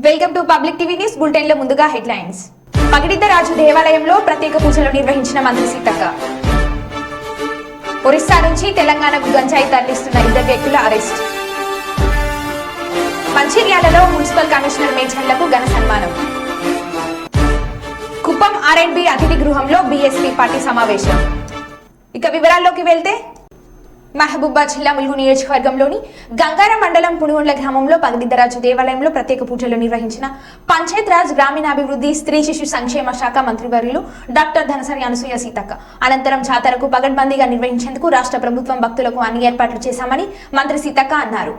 Welcome to public TV news bulletin లో ముందుగా headlines. Pagididdaraju దేవాలయంలో ప్రత్యేక పూజలు నిర్వహించిన మంత్రి సీతక్క. ఒరిస్సా నుంచి తెలంగాణకు గంజాయి తరలిస్తున్న 2 వ్యక్తుల అరెస్ట్. మంచిర్యాలలో మున్సిపల్ కమిషనర్ మేజర్లకు ఘన సన్మానం. కుప్పం R&B అతిథి గృహంలో బీఎస్పీ పార్టీ సమావేశం. ఇక వివరాల్లోకి వెళ్తే మహబూబాబాద్ జిల్లా ములుగు నియోజకవర్గంలోని గంగారం మండలం పునుగొండ్ల గ్రామంలో పగిడిద్దరాజు దేవాలయంలో ప్రత్యేక పూజలు నిర్వహించిన పంచాయత్ రాజ్ గ్రామీణాభివృద్ధి స్త్రీ శిశు సంక్షేమ శాఖ మంత్రివర్యులు డాక్టర్ ధనసరి అనసూయ సీతక్క. అనంతరం జాతరకు పగడ్బందీగా నిర్వహించేందుకు రాష్ట్ర ప్రభుత్వం భక్తులకు అన్ని ఏర్పాట్లు చేశామని మంత్రి సీతక్క అన్నారు.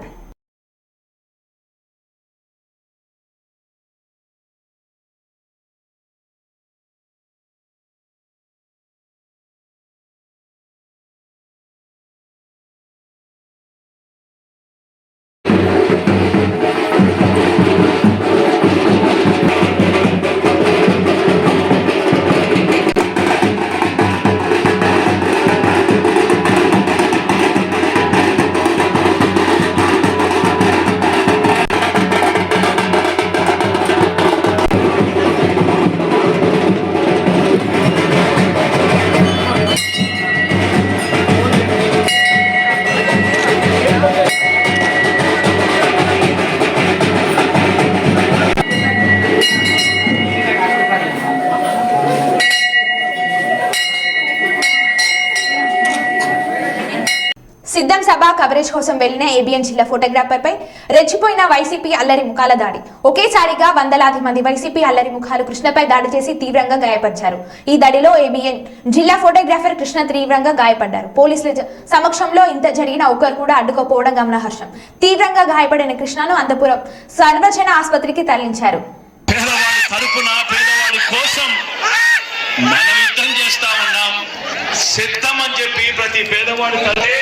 సిద్ధం సభ కవరేజ్ కోసం వెళ్లిన ఏబిఎన్ జిల్లా ఫోటోగ్రాఫర్ పై రెచ్చిపోయిన వైసీపీ అల్లరి ముఖాల దాడి. ఒకేసారిగా వందలాది మంది వైసీపీ అల్లరి ముఖాలు కృష్ణపై దాడి చేసి తీవ్రంగా గాయపరిచారు. ఈ దాడిలో ఏబిఎన్ జిల్లా ఫోటోగ్రాఫర్ కృష్ణ తీవ్రంగా గాయపడ్డారు. పోలీసుల సమక్షంలో ఇంత జరిగిన ఒకరు కూడా అడ్డుకోపోవడం గమనార్హం. తీవ్రంగా గాయపడిన కృష్ణను అనంతపురం సర్వజన ఆసుపత్రికి తరలించారు. సిద్ధం అని చెప్పి ప్రతి పేదవాడి తల్లి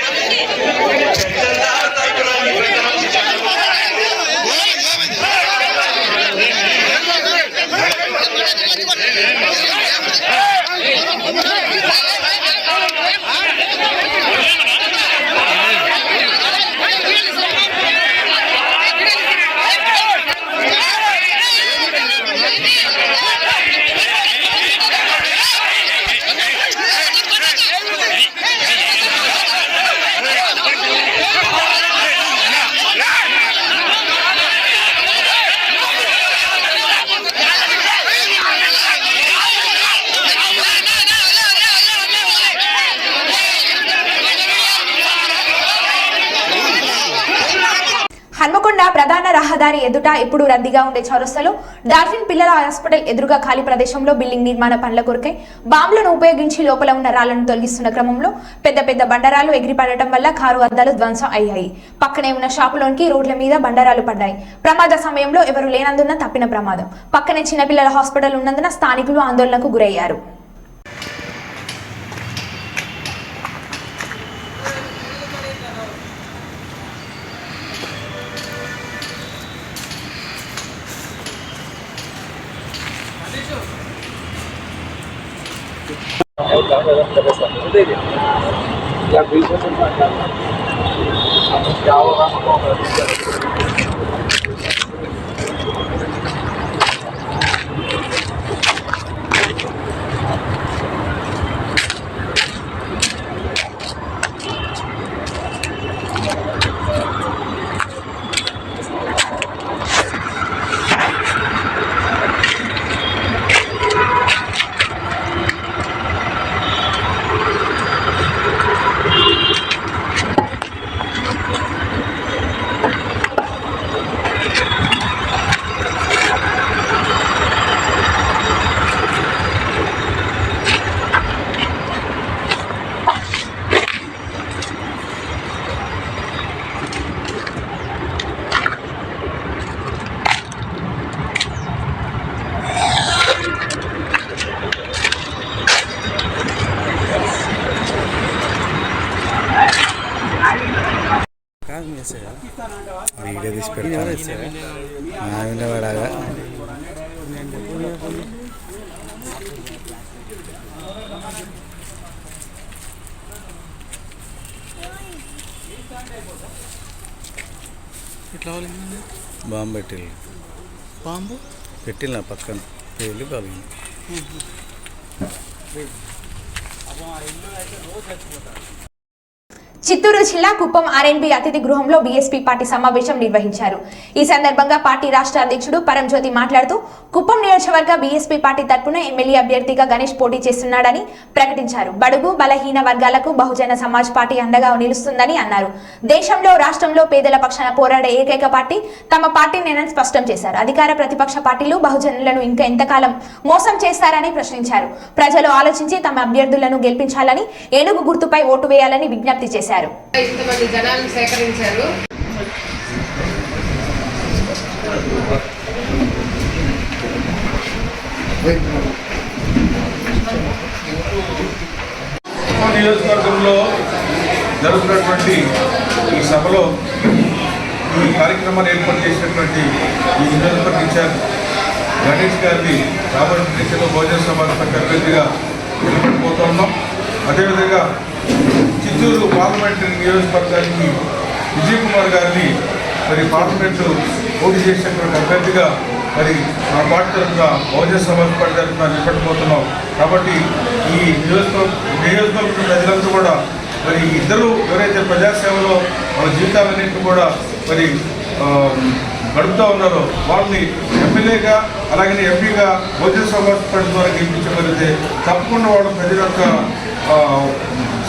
హన్మకొండ ప్రధాన రహదారి ఎదుట ఇప్పుడు రద్దీగా ఉండే చౌరస్తాలో డాల్ఫిన్ పిల్లల హాస్పిటల్ ఎదురుగా ఖాళీ ప్రదేశంలో బిల్డింగ్ నిర్మాణ పనుల కొరకై బాంబులను ఉపయోగించి లోపల ఉన్న రాళ్లను తొలగిస్తున్న క్రమంలో పెద్ద పెద్ద బండరాలు ఎగిరిపడటం వల్ల కారు అద్దాలు ధ్వంసం అయ్యాయి. పక్కనే ఉన్న షాపులోనికి రోడ్ల మీద బండరాలు పడ్డాయి. ప్రమాద సమయంలో ఎవరు లేనందున తప్పిన ప్రమాదం. పక్కనే చిన్నపిల్లల హాస్పిటల్ ఉన్నందున స్థానికులు ఆందోళనకు గురయ్యారు. వీడియో తీసి పెడతాను వినబడగా బాంబు పెట్టిల్లు పాంబు పెట్టిన పక్కన పేలి పలిగింది. చిత్తూరు జిల్లా కుప్పం ఆర్ఎన్బి అతిథి గృహంలో బీఎస్పీ పార్టీ సమావేశం నిర్వహించారు. ఈ సందర్భంగా పార్టీ రాష్ట్ర అధ్యక్షుడు పరంజ్యోతి మాట్లాడుతూ కుప్పం నియోజకవర్గ బీఎస్పీ పార్టీ తరపున ఎమ్మెల్యే అభ్యర్థిగా గణేష్ పోటీ చేస్తున్నాడని ప్రకటించారు. బడుగు బలహీన వర్గాలకు బహుజన సమాజ్ పార్టీ అండగా నిలుస్తుందని అన్నారు. దేశంలో రాష్ట్రంలో పేదల పక్షాన పోరాడే ఏకైక పార్టీ తమ పార్టీనేనని స్పష్టం చేశారు. అధికార ప్రతిపక్ష పార్టీలు బహుజనులను ఇంకా ఎంతకాలం మోసం చేస్తారని ప్రశ్నించారు. ప్రజలు ఆలోచించి తమ అభ్యర్థులను గెలిపించాలని, ఏనుగు గుర్తుపై ఓటు వేయాలని విజ్ఞప్తి చేశారు. ఇంతమంది జనాలను సేకరించారు. నియోజకవర్గంలో జరుగుతున్నటువంటి ఈ సభలో ఈ కార్యక్రమాన్ని ఏర్పాటు చేసినటువంటి ఈ నియోజకవర్గ ఇన్ఛార్జ్ గణేష్ గారిని రాబోయే ఎన్నికల్లో బహుజన సమాజ్ పార్టీ అభ్యర్థిగా నిలబడిపోతున్నాం. అదేవిధంగా చిత్తూరు పార్లమెంటరీ నియోజకవర్గానికి విజయ్ కుమార్ గారిని మరి పార్లమెంటు పోటీ చేసినటువంటి అభ్యర్థిగా మరి మా పార్టీ తరఫున బహుజన సమాజ్ పార్టీ తరఫున నిలబడిపోతున్నాం. కాబట్టి ఈ నియోజకవర్గ ప్రజలంతా కూడా మరి ఇద్దరు ఎవరైతే ప్రజాసేవలో వాళ్ళ జీవితాలన్నింటినీ కూడా మరి గడుపుతూ ఉన్నారో వాళ్ళని ఎమ్మెల్యేగా అలాగే ఎంపీగా బహుజన సమాజ్ పార్టీ ద్వారా గెలిపించగలిగితే తప్పకుండా వాళ్ళు ప్రజల యొక్క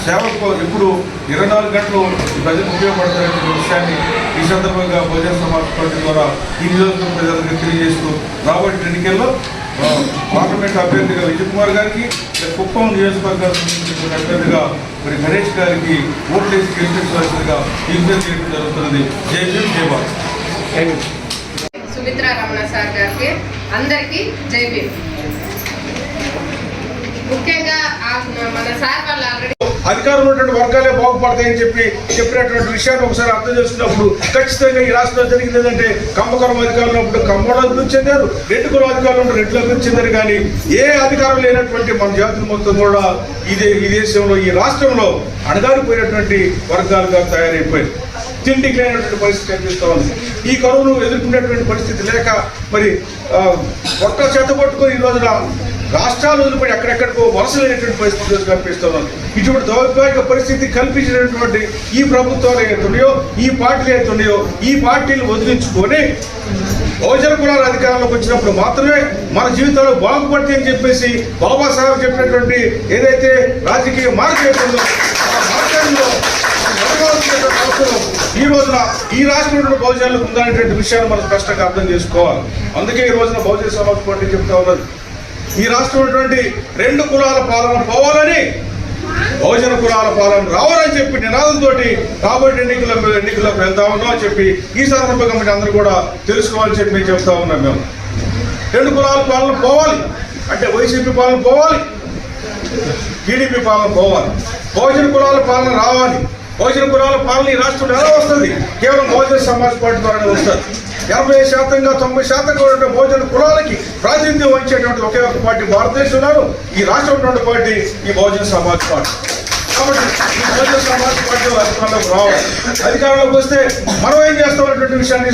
సేవకు ఎప్పుడు 24 గంటలు ప్రజలకు ఉపయోగపడతారనే విషయాన్ని ఈ సందర్భంగా బహుజన సమాజ్ పార్టీ ద్వారా ఈ నియోజకవర్గ ప్రజలకు తెలియజేస్తూ రాబోయే ఎన్నికల్లో పార్లమెంట్ అభ్యర్థిగా విజయ్ కుమార్ గారికి, కుప్పం నియోజకవర్గానికి సంబంధించిన అభ్యర్థిగా మరి గణేష్ గారికి ఓట్లేసి గెలిపించవలసిందిగా విజ్ఞప్తి చేయడం జరుగుతున్నది. జై భీమ్, జై భారత్. సుమిత్రా రమణ సార్ గారికి అందరికీ జై భీమ్. ముఖ్యంగా మన సార్ వాళ్ళు ఆల్రెడీ అధికారంలో ఉన్నటువంటి వర్గాలే బాగుపడతాయని చెప్పినటువంటి విషయాన్ని ఒకసారి అర్థం చేసుకున్నప్పుడు ఖచ్చితంగా ఈ రాష్ట్రంలో జరిగింది ఏంటంటే కమ్మకులం అధికారంలో ఉన్నప్పుడు కమ్మలు అభివృద్ధి చెందారు, రెడ్డి కులం అధికారంలో ఉన్న రెడ్లు అభివృద్ధి చెందారు. కానీ ఏ అధికారం లేనటువంటి మన జాతులు మొత్తం కూడా ఈ దేశంలో ఈ రాష్ట్రంలో అణగారిపోయినటువంటి వర్గాలుగా తయారైపోయింది. తిండికి లేనటువంటి పరిస్థితి కనిపిస్తూ ఉంది. ఈ కరువును ఎదుర్కొనేటువంటి పరిస్థితి లేక మరి కొత్త చేత పట్టుకొని ఈ రోజున రాష్ట్రాలు వదిలిపడి ఎక్కడెక్కడికో వలసలేనటువంటి పరిస్థితులు కనిపిస్తున్నాం. ఇటువంటి దౌర్భాగ్య పరిస్థితి కల్పించినటువంటి ఈ ప్రభుత్వాలు ఏతున్నాయో, ఈ పార్టీలు ఏతున్నాయో, ఈ పార్టీలు వదిలించుకొని బహుజన కులాల అధికారంలోకి వచ్చినప్పుడు మాత్రమే మన జీవితాలు బాగుపడతాయి అని చెప్పేసి బాబాసాహెబ్ చెప్పినటువంటి ఏదైతే రాజకీయ మార్గం ఉందో ఆ మార్గంలో ఈ రోజున ఈ రాష్ట్రంలో బహుజనులకు ఉందనేటువంటి విషయాన్ని మనం స్పష్టంగా అర్థం చేసుకోవాలి. అందుకే ఈ రోజున బహుజన సమాజ్ పార్టీ చెప్తా ఉన్నది, ఈ రాష్ట్రం ఉన్నటువంటి 2 కులాల పాలన పోవాలని, బహుజన కులాల పాలన రావాలని చెప్పి నినాదంతో రాబోయే ఎన్నికల్లోకి వెళ్తా ఉన్నాం అని చెప్పి ఈ సందర్భంగా మీరు అందరూ కూడా తెలుసుకోవాలని చెప్పి చెప్తా ఉన్నాం. మేము 2 కులాల పాలన పోవాలి అంటే వైసీపీ పాలన పోవాలి, టీడీపీ పాలన పోవాలి, బహుజన కులాల పాలన రావాలి. బహుజన కులాల పాలన ఈ రాష్ట్రంలో ఎలా వస్తుంది? కేవలం బహుజన సమాజ్ పార్టీ ద్వారానే వస్తుంది. 80%గా 90% ఉన్న బహుజన కులాలకి ప్రాతినిధ్యం వహించేటువంటి ఒకే ఒక పార్టీ భారతదేశంలో ఈ రాష్ట్రంలో ఉన్న పార్టీ ఈ బహుజన సమాజ్ పార్టీ. కాబట్టి ఈ బహుజన సమాజ్ పార్టీ అధికారంలోకి రావాలి. అధికారంలోకి వస్తే మనం ఏం చేస్తామనేటువంటి విషయాన్ని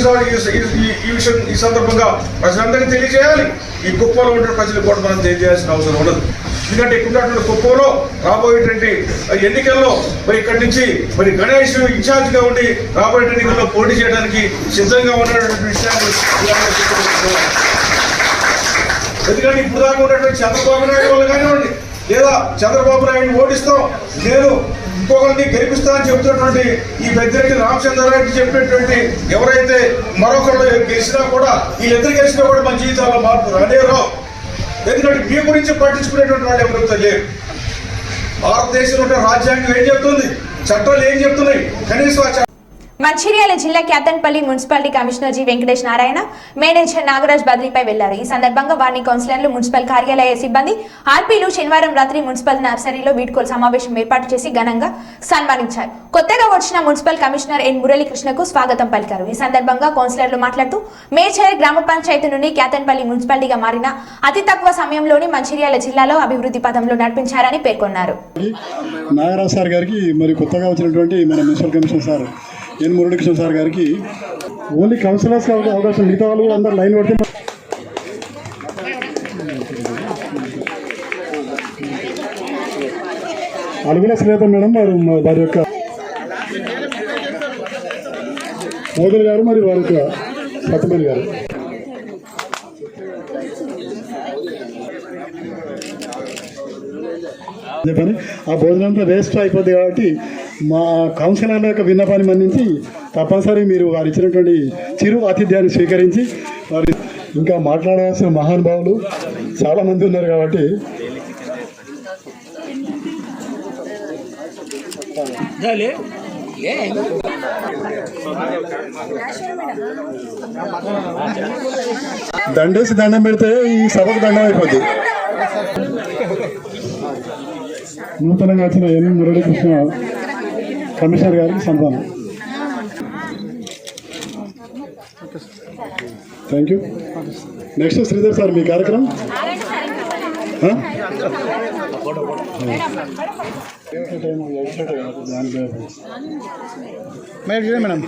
ఈ సందర్భంగా ప్రజలందరికీ తెలియజేయాలి. ఈ కుప్పలో ఉండే ప్రజలకు కూడా మనం తెలియజేయాల్సిన అవసరం ఉండదు. ఎందుకంటే ఇక్కడ ఉన్నటువంటి కుప్పంలో రాబోయేటువంటి ఎన్నికల్లో మరి ఇక్కడి నుంచి మరి గణేష్ ఇన్ఛార్జ్గా ఉండి రాబోయే ఎన్నికల్లో పోటీ చేయడానికి సిద్ధంగా ఉన్నటువంటి విషయాన్ని ఎందుకంటే ఇప్పుడు దాకా ఉన్నటువంటి చంద్రబాబు నాయుడు వాళ్ళు కానివ్వండి, లేదా చంద్రబాబు నాయుడు ఓడిస్తాం, నేను ఇంకొకరిని గెలిపిస్తానని చెబుతున్నటువంటి ఈ పెద్దిరెడ్డి రామచంద్రారెడ్డి చెప్పినటువంటి ఎవరైతే మరొకరు గెలిచినా కూడా వీళ్ళిద్దరు గెలిచినా కూడా మన జీవితాల్లో మార్పు రానేరో. ఎందుకంటే మీ గురించి పట్టించుకునేటువంటి వాళ్ళు ఎవరైతే లేరు. భారతదేశంలో రాజ్యాంగం ఏం చెప్తుంది, చట్టాలు ఏం చెప్తున్నాయి, కనీసం మంచిర్యాల జిల్లా Kyathanpally municipality commissioner G Venkatesh Narayana, manager Nagaraj బదిలీపై వెళ్లారు. ఈ సందర్భంగా వార్ని కౌన్సిలర్లు, మున్సిపల్ కార్యాలయ సిబ్బంది, ఆర్పీలు శనివారం రాత్రి మున్సిపల్ నర్సరీలో వీడ్కోలు సమావేశం ఏర్పాటు చేసి ఘనంగా సన్మానించారు. కొత్తగా వచ్చిన మున్సిపల్ కమిషనర్ ఎన్ మురళీకృష్ణకు స్వాగతం పలికారు. ఈ సందర్భంగా కౌన్సిలర్లు మాట్లాడుతూ మేడ్చల్ గ్రామ పంచాయతీ నుండి క్యాతన్పల్లి మున్సిపాలిటీగా మారిన అతి తక్కువ సమయంలోనే మంచిర్యాల జిల్లాలో అభివృద్ధి పథంలో నడిపించారని పేర్కొన్నారు. నాగరాజ్ సార్ గారికి మరి కొత్తగా వచ్చినటువంటి మన మున్సిపల్ కమిషనర్ సార్ ఎన్ మురళీకృష్ణ సార్ గారికి ఓన్లీ కౌన్సిలర్స్ అవకాశం, మిగతా వాళ్ళు కూడా అందరూ లైన్ పడితే అలుగుల శ్రీలత మేడం వారి యొక్క మోదల్ గారు మరియు వారి యొక్క సత్యమణి గారు. చెప్పని ఆ భోజనంతో వేస్ట్ అయిపోద్ది కాబట్టి మా కౌన్సిలర్ల యొక్క విన్నపాన్ని మన్నించి తప్పనిసరి మీరు వారు ఇచ్చినటువంటి చిరు ఆతిథ్యాన్ని స్వీకరించి వారు ఇంకా మాట్లాడాల్సిన మహానుభావులు చాలామంది ఉన్నారు కాబట్టి దండేసి దండం పెడితే ఈ సభకు దండం అయిపోద్ది. నూతనంగా వచ్చిన ఎన్ మురళీకృష్ణ కమిషనర్ గారికి సంతానం. Thank you. Next Sridhar sir మీ కార్యక్రమం. మేడం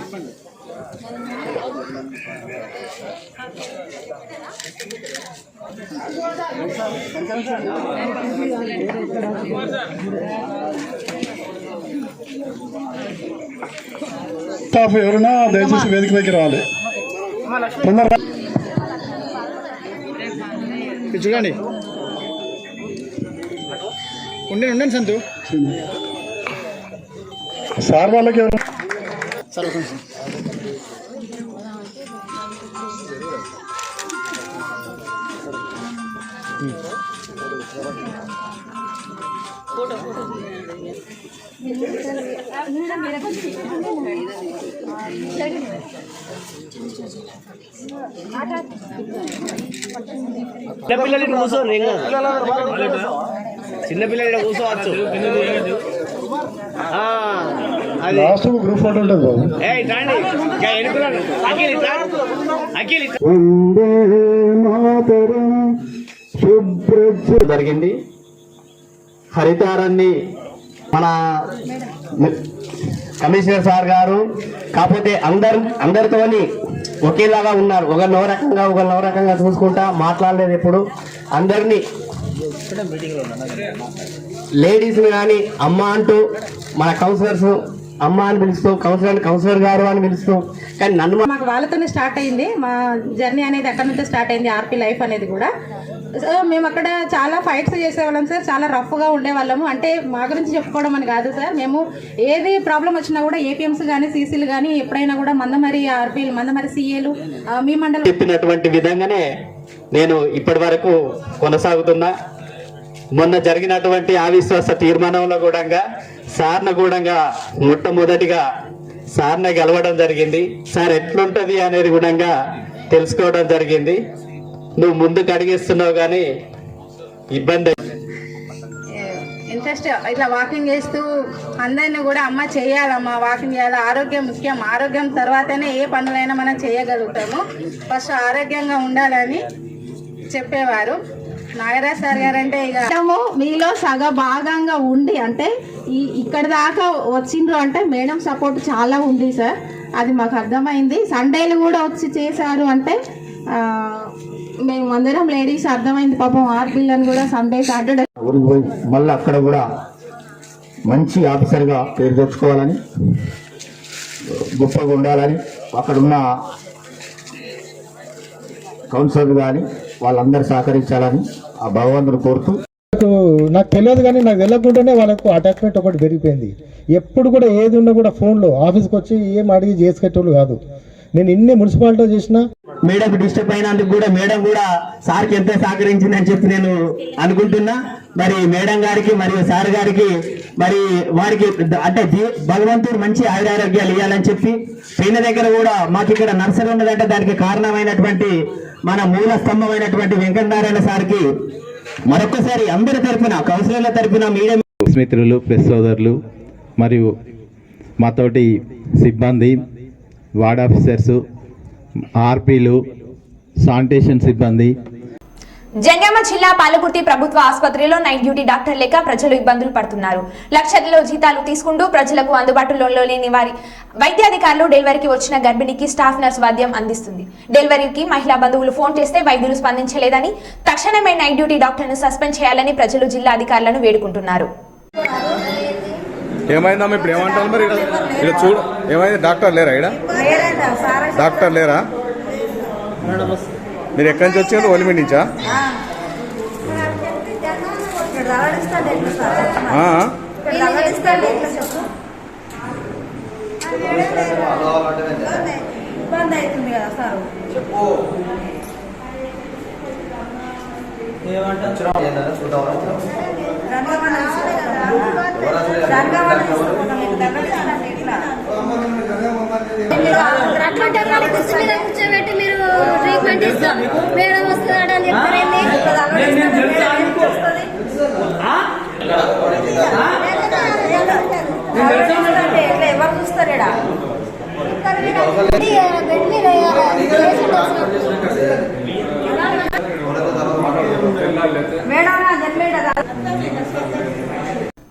స్టాఫ్ ఎవరైనా దయచేసి వేదిక పైకి రావాలి. చూడండి ఉండండి సంతు సార్ వాళ్ళకి ఎవరు చిన్నపిల్లలు కూర్చోండి, చిన్నపిల్లలు కూర్చోవచ్చు. లాస్ట్ గ్రూప్ ఫోటో ఉంటుంది బాబు. జరిగింది హరితారాన్ని మన కమిషనర్ సార్ గారు కాకపోతే అందరితోని ఒకేలాగా ఉన్నారు. ఒకరినో రకంగా చూసుకుంటా మాట్లాడలేదు. ఎప్పుడు అందరినీ లేడీస్ని కానీ అమ్మ అంటూ మన కౌన్సిలర్స్ అమ్మ అని పిలుస్తూ కౌన్సిలర్ గారు అని పిలుస్తూ కానీ నన్ను మాకు వాళ్ళతోనే స్టార్ట్ అయింది. మా జర్నీ అనేది అక్కడ నుంచే స్టార్ట్ అయింది. ఆర్పీ లైఫ్ అనేది కూడా. సో మేము అక్కడ చాలా ఫైట్స్ చేసేవాళ్ళం సార్. చాలా రఫ్గా ఉండేవాళ్ళము. అంటే మా గురించి చెప్పుకోవడం అని కాదు సార్. మేము ఏది ప్రాబ్లం వచ్చినా కూడా ఏపీఎంస్ కానీ సీసీలు కానీ ఎప్పుడైనా కూడా మందమరి ఆర్పీలు మందమరి సీఏలు మీ మండలం చెప్పినటువంటి విధంగానే నేను ఇప్పటి వరకు కొనసాగుతున్నా. మొన్న జరిగినటువంటి అవిశ్వాస తీర్మానంలో కూడా సార్ను కూడా మొట్టమొదటిగా సార్ని గెలవడం జరిగింది. సార్ ఎట్లుంటది అనేది కూడా తెలుసుకోవడం జరిగింది. నువ్వు ముందుకు అడిగేస్తున్నావు కానీ ఇబ్బంది. ఇంట్రెస్ట్ ఇట్లా వాకింగ్ చేస్తూ అందరినీ కూడా అమ్మ చేయాలమ్మా, వాకింగ్ చేయాలి, ఆరోగ్యం ముఖ్యం, ఆరోగ్యం తర్వాతనే ఏ పనులైనా మనం చేయగలుగుతాము, ఫస్ట్ ఆరోగ్యంగా ఉండాలని చెప్పేవారు. నాగరాజ్ సార్ గారు అంటే ఇక మీలో భాగంగా ఉండి అంటే ఇక్కడ దాకా వచ్చిండ్రు అంటే మేడం సపోర్ట్ చాలా ఉంది సార్. అది మాకు అర్థమైంది. సండేలు కూడా వచ్చి చేశారు అంటే మేము అందరం లేడీస్ అర్థమైంది. పాపం ఆర్పీలను కూడా సండే సాటర్డే మళ్ళీ అక్కడ కూడా మంచి ఆఫీసర్గా పేరు తెచ్చుకోవాలని, గొప్పగా ఉండాలని అక్కడున్న కౌన్సిలర్ కానీ వాళ్ళందరూ సహకరించాలని ఆ భగవంతుడు కోరుతూ. నాకు తెలియదు కానీ నాకు తెలియకుండానే వాళ్ళకు అటాచ్మెంట్ ఒకటి పెరిగిపోయింది. ఎప్పుడు కూడా ఏది ఉన్నా కూడా ఫోన్లో ఆఫీస్కి వచ్చి ఏం అడిగి చేసుకెట్టేవాళ్ళు కాదు. నేను ఇన్ని మున్సిపాలిటీ చేసిన మేడం డిస్టర్బ్ అయినందుకు కూడా మేడం కూడా సార్కి ఎంతో సహకరించిందని చెప్పి నేను అనుకుంటున్నా. మరి మేడం గారికి మరియు సార్ గారికి మరి వారికి అంటే భగవంతుడు మంచి ఆయురారోగ్యాలు ఇవ్వాలని చెప్పి పైన దగ్గర కూడా మాకు ఇక్కడ నర్సరీ ఉన్నదంటే దానికి కారణమైనటువంటి మన మూల స్తంభమైనటువంటి వెంకటనారాయణ సార్కి మరొకసారి అందరి తరఫున కౌన్సిలర్ల తరఫున మీడియా మిత్రులు, ప్రెస్ సోదరులు మరియు మాతోటి సిబ్బంది, వార్డ్ ఆఫీసర్సు, ఆర్పీలు, శానిటేషన్ సిబ్బంది. జంగామ జిల్లా పాలకుర్తి ప్రభుత్వ ఆసుపత్రిలో నైట్ డ్యూటీ డాక్టర్ లేక ప్రజలు ఇబ్బందులు పడుతున్నారు. లక్షల్లో జీతాలు తీసుకుంటూ ప్రజలకు అందుబాటులో లేని వారి వైద్యాధికారులు డెలివరీకి వచ్చిన గర్భిణికి స్టాఫ్ నర్స్ వైద్యం అందిస్తుంది. డెలివరీకి మహిళా బంధువులు ఫోన్ చేస్తే వైద్యులు స్పందించలేదని, తక్షణమే నైట్ డ్యూటీ డాక్టర్ను సస్పెండ్ చేయాలని ప్రజలు జిల్లా అధికారులను వేడుకుంటున్నారు. ఏమైందమ్మా ఇప్పుడు ఏమంటారు మరి ఇక్కడ చూడు ఏమైంది డాక్టర్ లేరా ఇక్కడ డాక్టర్ లేరా మీరు ఎక్కడి నుంచి వచ్చారు ఒలిమిడి నుంచా ఇబ్బంది అవుతుంది కదా సార్ చెప్పు కూర్చోబెట్టి మీరు ట్రీట్మెంట్ ఇస్తాం మేడం వస్తుందని ఎవరు చూస్తారు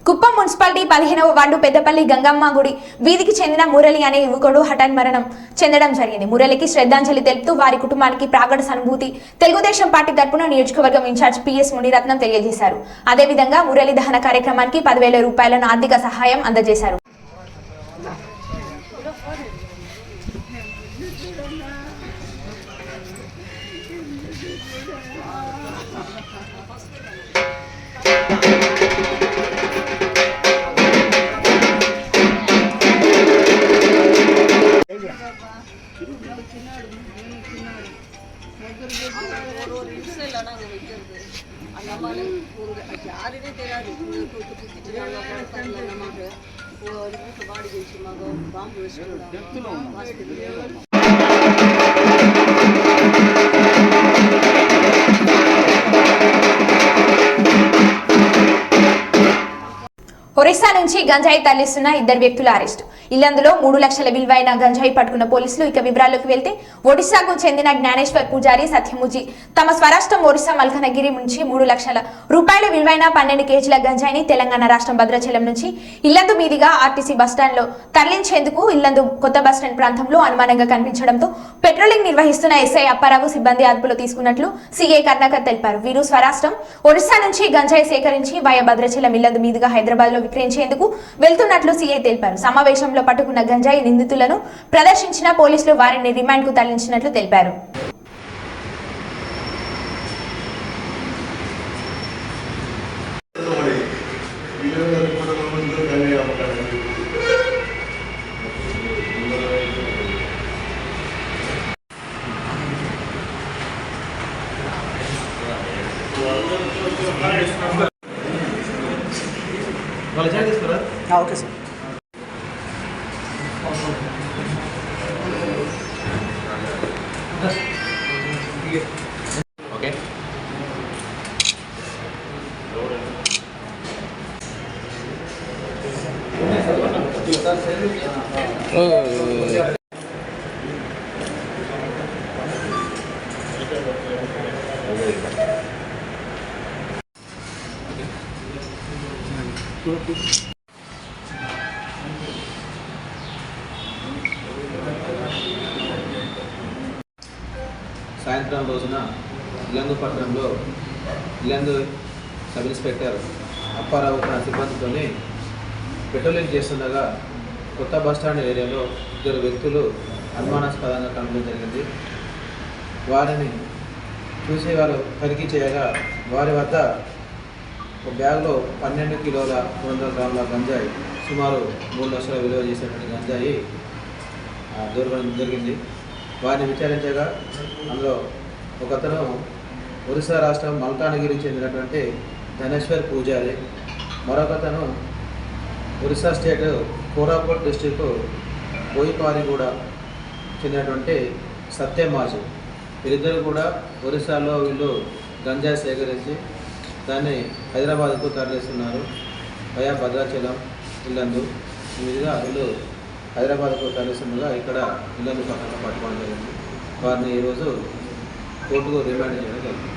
కుప్పం మున్సిపాలిటీ 15వ వార్డు పెద్దపల్లి గంగమ్మ గుడి వీధికి చెందిన మురళి అనే యువకుడు హఠాన్ మరణం చెందడం జరిగింది. మురళికి శ్రద్ధాంజలి తెలుపుతూ వారి కుటుంబానికి ప్రాగఢ సానుభూతి తెలుగుదేశం పార్టీ తరపున నియోజకవర్గం ఇన్ఛార్జ్ పిఎస్ మునిరత్నం తెలియజేశారు. అదేవిధంగా మురళి దహన కార్యక్రమానికి 10,000 రూపాయలను ఆర్థిక సహాయం అందజేశారు. ఒరిస్సా నుంచి గంజాయి తరలిస్తున్న 2 వ్యక్తుల అరెస్టు. ఇల్లందులో 3 లక్షల విలువైన గంజాయి పట్టుకున్న పోలీసులు. ఇక వివరాల్లోకి వెళ్తే ఒడిశాకు చెందిన జ్ఞానేశ్వర్ పూజారి సత్యముజీ తమ స్వరాష్ట్రం ఒరిస్సా మల్కనగిరి నుంచి 3 లక్షల రూపాయల విలువైన 12 కేజీల గంజాయిని తెలంగాణ రాష్ట్రం భద్రాచలం నుంచి ఇల్లందు మీదుగా ఆర్టీసీ బస్టాండ్ లో తరలించేందుకు ఇల్లందు కొత్త బస్టాండ్ ప్రాంతంలో అనుమానంగా కనిపించడంతో పెట్రోలింగ్ నిర్వహిస్తున్న ఎస్ఐ అప్పారావు సిబ్బంది అదుపులో తీసుకున్నట్లు సీఐ కర్ణాకర్ తెలిపారు. వీరు స్వరాష్ట్రం ఒరిస్సా నుంచి గంజాయి సేకరించి వయా భద్రాచలం ఇల్లందు మీదుగా హైదరాబాద్ లో విక్రయించేందుకు వెళ్తున్నట్లు సీఐ తెలిపారు. సమావేశంలో పట్టుకున్న గంజాయి నిందితులను ప్రదర్శించిన పోలీసులు వారిని రిమాండ్ కు తరలించినట్లు తెలిపారు. Okay sir. ఓకే సాయంత్రం రోజున ఇల్లందు పట్టణంలో ఇల్లందు సబ్ ఇన్స్పెక్టర్ అప్పారావు తన సిబ్బందితో పెట్రోలింగ్ చేస్తుండగా కొత్త బస్టాండ్ ఏరియాలో 2 వ్యక్తులు అనుమానాస్పదంగా కనడం జరిగింది. వారిని చూసి వారు తనిఖీ చేయగా వారి వద్ద ఒక బ్యాగ్లో 12 కిలోల 300 గ్రాముల గంజాయి సుమారు 3 లక్షల విలువ చేసేటువంటి గంజాయి దొరకడం జరిగింది. వారిని విచారించగా అందులో ఒకతను ఒరిస్సా రాష్ట్రం మల్కానగిరికి చెందినటువంటి జ్ఞానేశ్వర్ పూజారి, మరొకతను ఒరిస్సా స్టేట్ కోరాపుట్ డిస్టిక్ బోయిపారిగూడ చెందినటువంటి సత్యమాజు. వీరిద్దరు కూడా ఒరిస్సాలో వీళ్ళు గంజాయి సేకరించి దాన్ని హైదరాబాద్కు తరలిస్తున్నారు. వయా భద్రాచలం ఇల్లందు మీదుగా వీళ్ళు హైదరాబాద్కు తరలిస్తుండగా ఇక్కడ ఇల్లందు పక్కన పట్టుకోవడం జరిగింది. వారిని ఈరోజు కోర్టుకు రిమాండ్ చేయడం జరిగింది.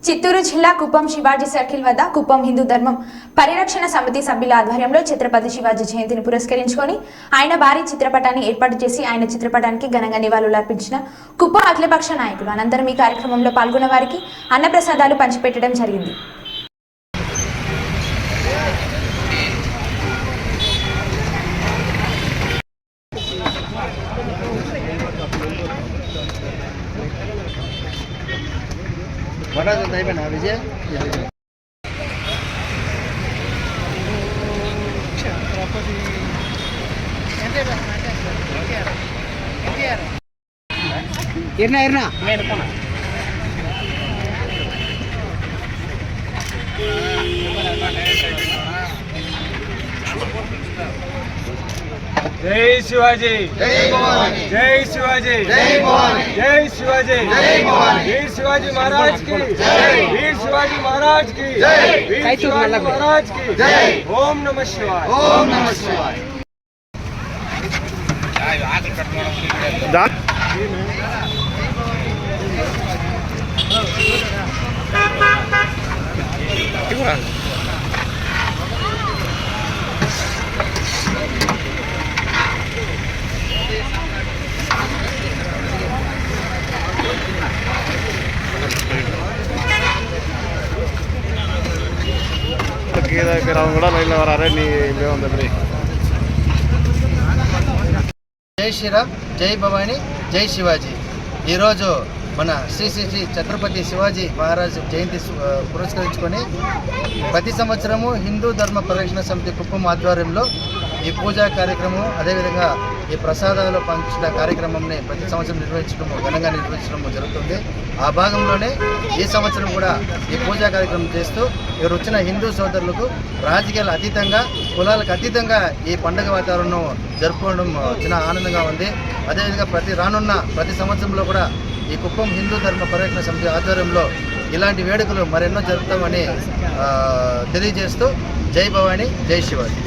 చిత్తూరు జిల్లా కుప్పం శివాజీ సర్కిల్ వద్ద కుప్పం హిందూ ధర్మం పరిరక్షణ సమితి సభ్యుల ఆధ్వర్యంలో ఛత్రపతి శివాజీ జయంతిని పురస్కరించుకొని ఆయన భారీ చిత్రపటాన్ని ఏర్పాటు చేసి ఆయన చిత్రపటానికి ఘనంగా నివాళులర్పించిన కుప్పం అఖిలపక్ష నాయకులు. అనంతరం ఈ కార్యక్రమంలో పాల్గొన్న వారికి అన్నప్రసాదాలు పంచిపెట్టడం జరిగింది. జై శివాజీ, జై భవానీ, జై శివాజీ, జై భవానీ, జై శివాజీ, జై భవానీ, వీర్ శివాజీ మహారాజ్ కి జై, వీర్ శివాజీ మహారాజ్ కి జై, వీర్ శివాజీ మహారాజ్ కి జై. ఓం నమః శివాయ, ఓం నమః శివాయ. జై శ్రీరామ్, జై భవానీ, జై శివాజీ. ఈరోజు మన శ్రీ శ్రీ శ్రీ ఛత్రపతి శివాజీ మహారాజ్ జయంతి పురస్కరించుకొని ప్రతి సంవత్సరము హిందూ ధర్మ పరిరక్షణ సమితి కుప్పం ఆధ్వర్యంలో ఈ పూజా కార్యక్రమం, అదేవిధంగా ఈ ప్రసాదాలు పంచిన కార్యక్రమంని ప్రతి సంవత్సరం ఘనంగా నిర్వహించడం జరుగుతుంది. ఆ భాగంలోనే ఈ సంవత్సరం కూడా ఈ పూజా కార్యక్రమం చేస్తూ ఇక్కడ వచ్చిన హిందూ సోదరులకు రాజకీయాలు అతీతంగా, కులాలకు అతీతంగా ఈ పండుగ వాతావరణం జరుపుకోవడం చాలా ఆనందంగా ఉంది. అదేవిధంగా ప్రతి సంవత్సరంలో కూడా ఈ కుప్పం హిందూ ధర్మ పరిరక్షణ సమితి ఆధ్వర్యంలో ఇలాంటి వేడుకలు మరెన్నో జరుపుతామని తెలియజేస్తూ జై భవానీ, జై శివాజీ.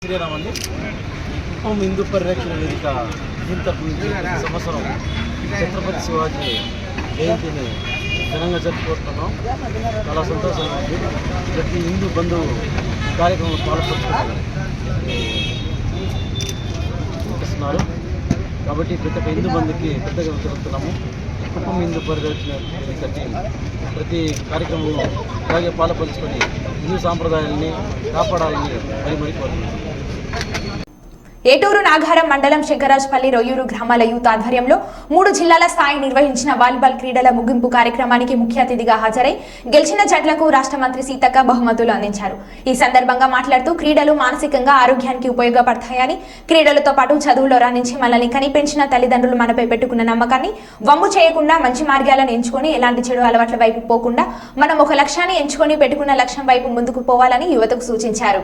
శ్రీరామండి. కుప్పం హిందూ పరిరక్షణ వేదిక తరపు నుంచి ప్రతి సంవత్సరం ఛత్రపతి శివాజీ జయంతిని ఘనంగా జరుపుకుంటున్నాం. చాలా సంతోషంగా ఉంది. ప్రతి హిందూ బంధువు కార్యక్రమంలో పాల్పంచుకుంటున్నారు కాబట్టి ప్రతి ఒక్క హిందూ బంధుకి పెద్దగా జరుగుతున్నాము. కుప్పం హిందూ పరిరక్షణ వేదిక టీం ప్రతి కార్యక్రమంలో అలాగే పాల్పంచుకొని హిందూ సాంప్రదాయాలని కాపాడాలని మరి కోరుతున్నాము. ఏటూరు నాగారం మండలం శంకరాజ్పల్లి రొయ్యూరు గ్రామాల యూత్ ఆధ్వర్యంలో 3 జిల్లాల స్థాయి నిర్వహించిన వాలీబాల్ క్రీడల ముగింపు కార్యక్రమానికి ముఖ్య అతిథిగా హాజరై గెలిచిన జట్లకు రాష్ట్ర మంత్రి సీతక్క బహుమతులు అందించారు. ఈ సందర్భంగా మాట్లాడుతూ క్రీడలు మానసికంగా ఆరోగ్యానికి ఉపయోగపడతాయని, క్రీడలతో పాటు చదువులో రాణించి మనల్ని కనిపెంచిన తల్లిదండ్రులు మనపై పెట్టుకున్న నమ్మకాన్ని వమ్ము చేయకుండా మంచి మార్గాలను ఎంచుకొని ఎలాంటి చెడు అలవాట్ల వైపు పోకుండా మనం ఒక లక్ష్యాన్ని ఎంచుకొని పెట్టుకున్న లక్ష్యం వైపు ముందుకు పోవాలని యువతకు సూచించారు.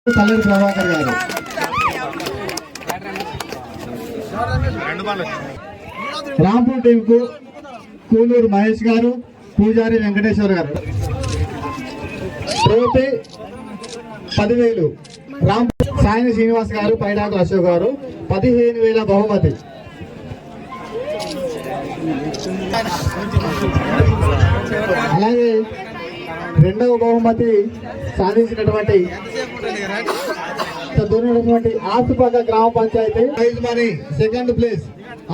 పల్లెరు ప్రభాకర్ గారు, రాంపూర్ టీంకు కూనూరు మహేష్ గారు, పూజారి వెంకటేశ్వర్ గారు. ట్రోఫీ 10,000 రాంపూర్ సాయిని శ్రీనివాస్ గారు, పైడాకు అశోక్ గారు. 15,000 బహుమతి. అలాగే రెండవ బహుమతి సాధించినటువంటి ఆసుపాక గ్రామ panchayat prize money. Second place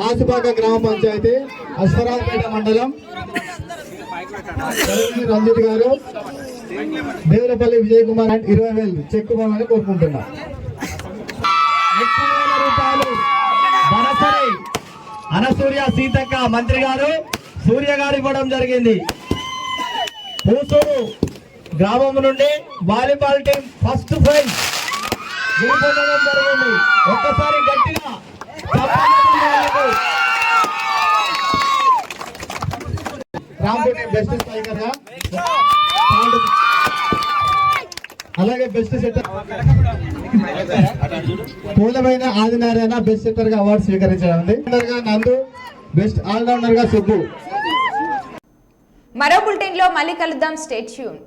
Asupaka గ్రామ పంచాయతీ అశ్వరావుపేట మండలం రంజిత్ గారు, దేవరపల్లి విజయ్ కుమార్ 20,000 చెక్ ఇవ్వాలని కోరుకుంటున్నా. 30,000 రూపాయలు బనసరి అనసూర్య సీతక్క మంత్రి గారు, సూర్య గారు ఇవ్వడం జరిగింది. పూసూరు గ్రామం నుండి వాలీబాల్ టీం ఫస్ట్ ప్రైజ్ గెలుపొందడం జరిగింది. ఒక్కసారి గట్టిగా రాంపూర్ టీం బెస్ట్ స్ట్రైకర్ గా, అలాగే బెస్ట్ సెట్టర్ పూలమైన ఆదినారాయణ బెస్ట్ సెట్టర్ గా అవార్డు స్వీకరించడం. నందు బెస్ట్ ఆల్రౌండర్ గా సుబ్బు. మరో బులెటిన్ లో మళ్ళీ కలుద్దాం. Stay tune.